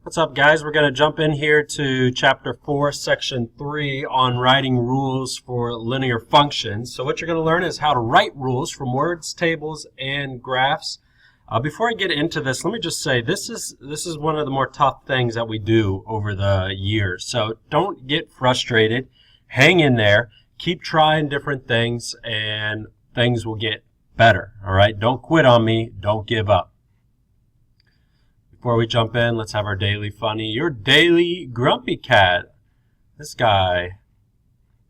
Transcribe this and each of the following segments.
What's up, guys? We're going to jump in here to Chapter 4, Section 3 on writing rules for linear functions. So what you're going to learn is how to write rules from words, tables, and graphs. Before I get into this, let me just say this is one of the more tough things that we do over the years. So don't get frustrated. Hang in there. Keep trying different things, and things will get better. All right? Don't quit on me. Don't give up. Before we jump in, let's have our daily funny. Your daily grumpy cat. This guy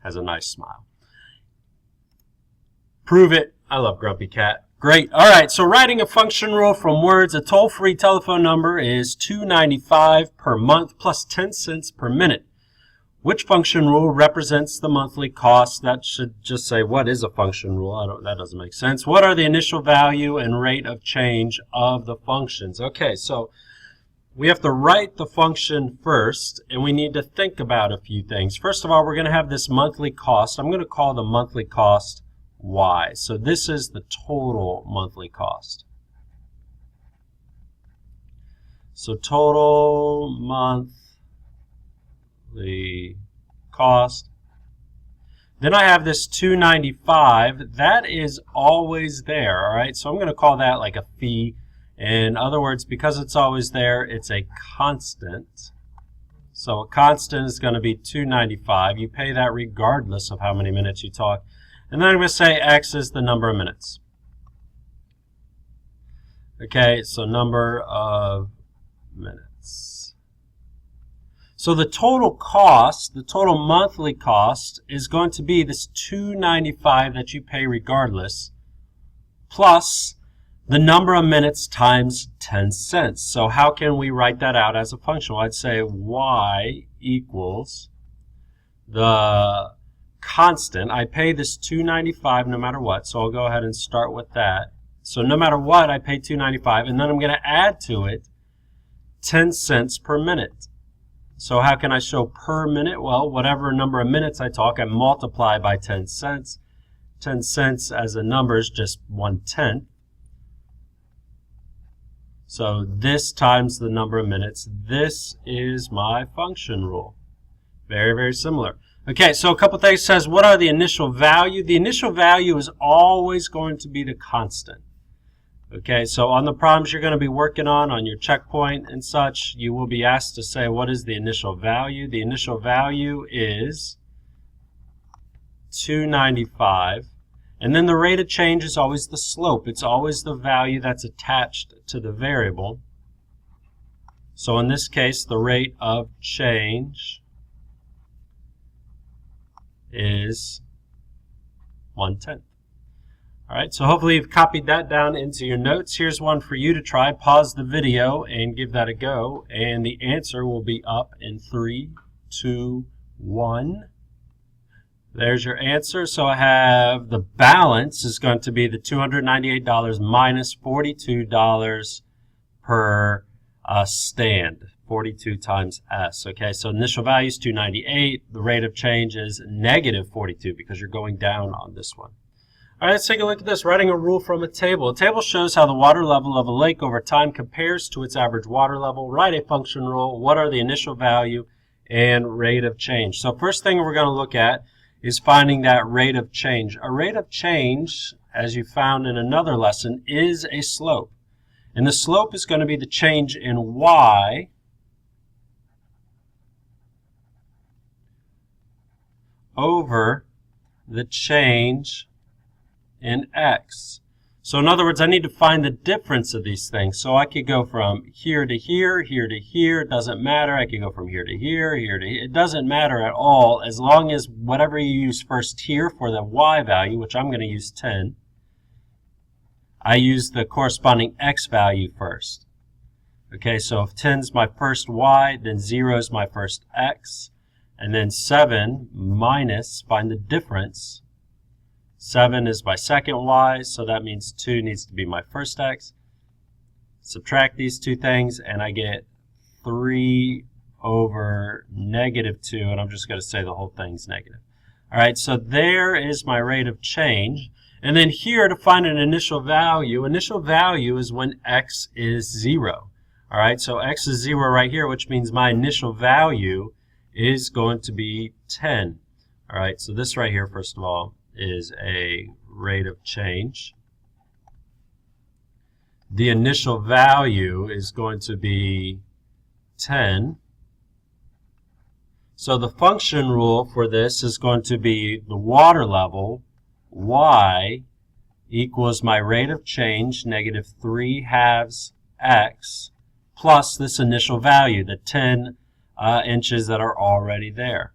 has a nice smile. Prove it. I love grumpy cat. Great. All right, so writing a function rule from words, a toll-free telephone number is $2.95 per month plus 10 cents per minute. Which function rule represents the monthly cost? That should just say, what is a function rule? That doesn't make sense. What are the initial value and rate of change of the functions? Okay, so we have to write the function first, and we need to think about a few things. First of all, we're going to have this monthly cost. I'm going to call the monthly cost Y. So this is the total monthly cost. So total monthly cost. Then I have this $2.95. That is always there, all right? So I'm going to call that like a fee. In other words, because it's always there, it's a constant. So a constant is going to be $2.95. You pay that regardless of how many minutes you talk. And then I'm going to say X is the number of minutes. Okay, so number of minutes. So the total cost, the total monthly cost, is going to be this $2.95 that you pay regardless, plus the number of minutes times 10 cents. So how can we write that out as a function? Well, I'd say Y equals the constant. I pay this $2.95 no matter what, so I'll go ahead and start with that. So no matter what, I pay $2.95, and then I'm going to add to it 10 cents per minute. So how can I show per minute? Well, whatever number of minutes I talk, I multiply by 10 cents. 10 cents as a number is just 1/10. So this times the number of minutes. This is my function rule. Very, very similar. Okay, so a couple things. It says, what are the initial value? The initial value is always going to be the constant. Okay, so on the problems you're going to be working on your checkpoint and such, you will be asked to say, what is the initial value? The initial value is $2.95. And then the rate of change is always the slope. It's always the value that's attached to the variable. So in this case, the rate of change is 1/10. All right, so hopefully you've copied that down into your notes. Here's one for you to try. Pause the video and give that a go, and the answer will be up in 3, 2, 1. There's your answer. So I have the balance is going to be the $298 minus $42 per stand. 42 times S. Okay, so initial value is 298. The rate of change is negative 42 because you're going down on this one. All right, let's take a look at this. Writing a rule from a table. A table shows how the water level of a lake over time compares to its average water level. Write a function rule. What are the initial value and rate of change? So first thing we're going to look at is finding that rate of change. A rate of change, as you found in another lesson, is a slope. And the slope is going to be the change in Y over the change in X. So in other words, I need to find the difference of these things. So I could go from here to here, here to here. It doesn't matter. I could go from here to here, here to here. It doesn't matter at all as long as whatever you use first here for the Y value, which I'm going to use 10, I use the corresponding X value first. Okay, so if 10 is my first Y, then 0 is my first X. And then 7 minus, find the difference. 7 is my second Y, so that means 2 needs to be my first X. Subtract these two things, and I get 3 over negative 2, and I'm just going to say the whole thing's negative. All right, so there is my rate of change. And then here to find an initial value is when X is 0. All right, so x is 0 right here, which means my initial value is going to be 10. All right, so this right here, first of all, is a rate of change. The initial value is going to be 10. So the function rule for this is going to be the water level, y, equals my rate of change, negative 3/2 x, plus this initial value, the 10 inches that are already there.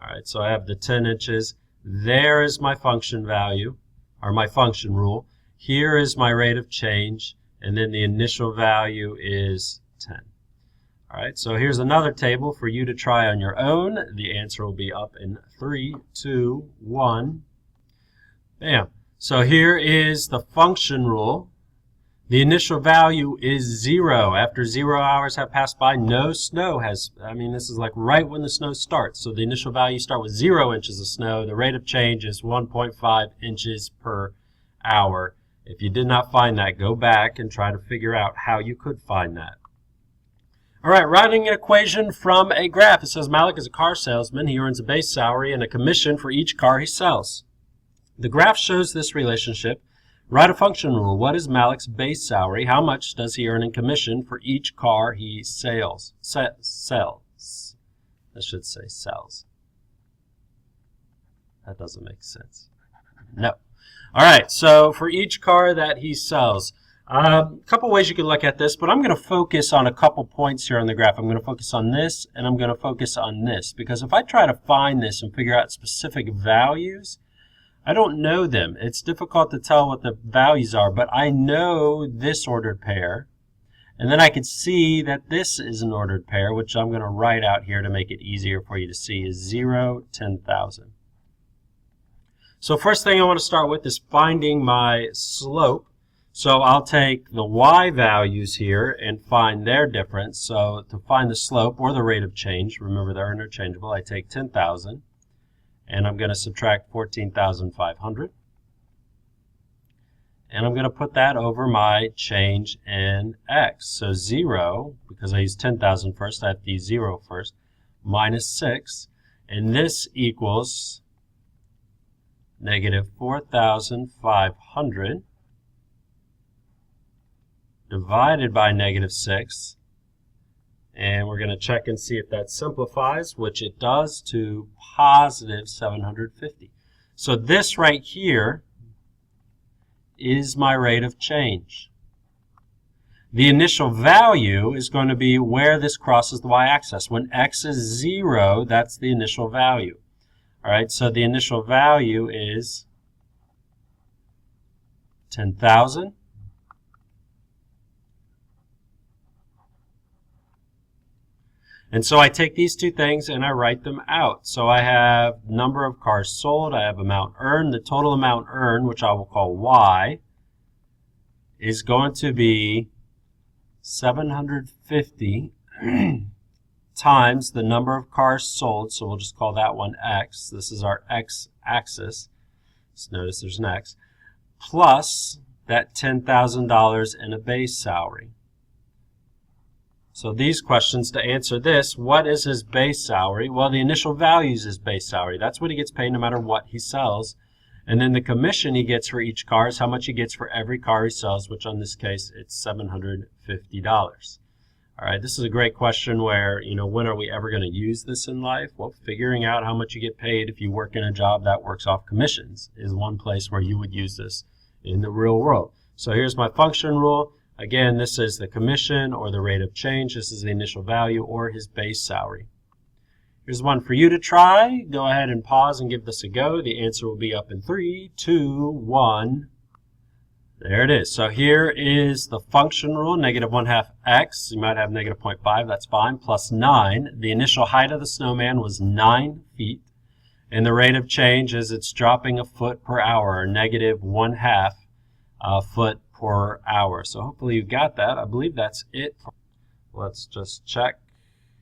All right, so I have the 10 inches. There is my function value, or my function rule. Here is my rate of change, and then the initial value is 10. All right, so here's another table for you to try on your own. The answer will be up in 3, 2, 1. Bam. So here is the function rule. The initial value is 0. After 0 hours have passed by, no snow has, this is like right when the snow starts. So the initial value start with 0 inches of snow. The rate of change is 1.5 inches per hour. If you did not find that, go back and try to figure out how you could find that. All right, writing an equation from a graph. It says Malik is a car salesman. He earns a base salary and a commission for each car he sells. The graph shows this relationship. Write a function rule. What is Malik's base salary? How much does he earn in commission for each car he sells? Sells. I should say sells. That doesn't make sense. No. All right, so for each car that he sells, a couple ways you could look at this, but I'm going to focus on a couple points here on the graph. I'm going to focus on this, and I'm going to focus on this, because if I try to find this and figure out specific values, I don't know them. It's difficult to tell what the values are, but I know this ordered pair, and then I can see that this is an ordered pair, which I'm going to write out here to make it easier for you to see, is 0, 10,000. So first thing I want to start with is finding my slope. So I'll take the y values here and find their difference. So to find the slope or the rate of change, remember they're interchangeable, I take 10,000 and I'm going to subtract 14,500. And I'm going to put that over my change in x. So 0, because I used 10,000 first, I have to use 0 first, minus 6. And this equals negative 4,500 divided by negative 6, and we're going to check and see if that simplifies, which it does, to positive 750. So this right here is my rate of change. The initial value is going to be where this crosses the y-axis. When x is 0, that's the initial value. All right, so the initial value is 10,000. And so I take these two things and I write them out. So I have number of cars sold, I have amount earned. The total amount earned, which I will call y, is going to be 750 times the number of cars sold. So we'll just call that one x. This is our x-axis. Just notice there's an x. Plus that $10,000 in a base salary. So these questions, to answer this, what is his base salary? Well, the initial value is his base salary. That's what he gets paid no matter what he sells. And then the commission he gets for each car is how much he gets for every car he sells, which on this case, it's $750. All right, this is a great question where, when are we ever going to use this in life? Well, figuring out how much you get paid if you work in a job that works off commissions is one place where you would use this in the real world. So here's my function rule. Again, this is the commission or the rate of change. This is the initial value or his base salary. Here's one for you to try. Go ahead and pause and give this a go. The answer will be up in 3, 2, 1. There it is. So here is the function rule, negative 1/2 x. You might have negative 0.5, that's fine, plus 9. The initial height of the snowman was 9 feet. And the rate of change is it's dropping a foot per hour, or negative 1/2 foot per hour. So hopefully you got that. I believe that's it. Let's just check.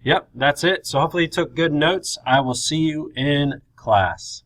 Yep, that's it. So hopefully you took good notes. I will see you in class.